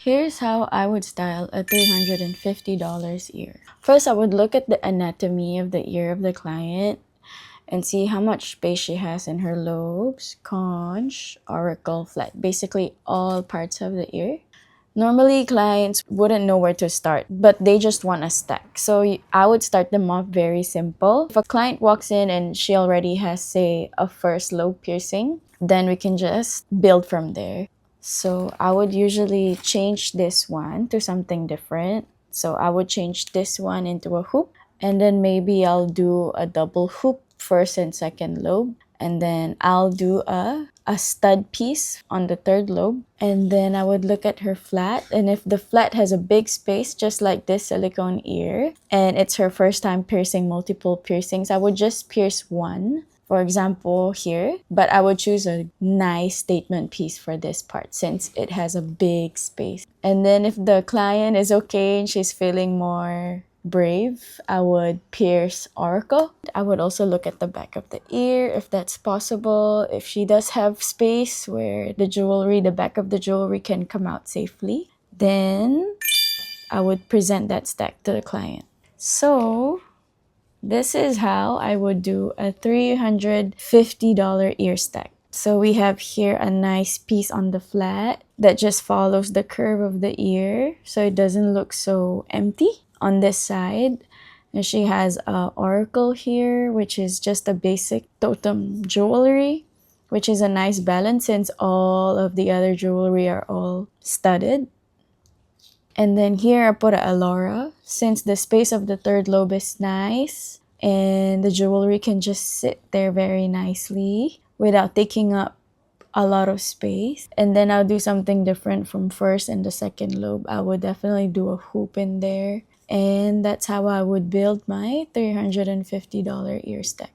Here's how I would style a $350 ear. First, I would look at the anatomy of the ear of the client and see how much space she has in her lobes, conch, auricle, flat, basically all parts of the ear. Normally, clients wouldn't know where to start, but they just want a stack. So I would start them off very simple. If a client walks in and she already has, say, a first lobe piercing, then we can just build from there. So I would usually change this one to something different. So I would change this one into a hoop, and then maybe I'll do a double hoop first and second lobe, and then I'll do a stud piece on the third lobe. And then I would look at her flat, and if the flat has a big space just like this silicone ear and it's her first time piercing multiple piercings, I would just pierce one, for example here, but I would choose a nice statement piece for this part since it has a big space. And then if the client is okay and she's feeling more brave, I would pierce auricle. I would also look at the back of the ear if that's possible. If she does have space where the back of the jewelry can come out safely, then I would present that stack to the client. So this is how I would do a $350 ear stack. So we have here a nice piece on the flat that just follows the curve of the ear so it doesn't look so empty. On this side, and she has a auricle here, which is just a basic totem jewelry, which is a nice balance since all of the other jewelry are all studded. And then here I put a Alora since the space of the third lobe is nice and the jewelry can just sit there very nicely without taking up a lot of space. And then I'll do something different from first and the second lobe. I would definitely do a hoop in there. And that's how I would build my $350 ear stack.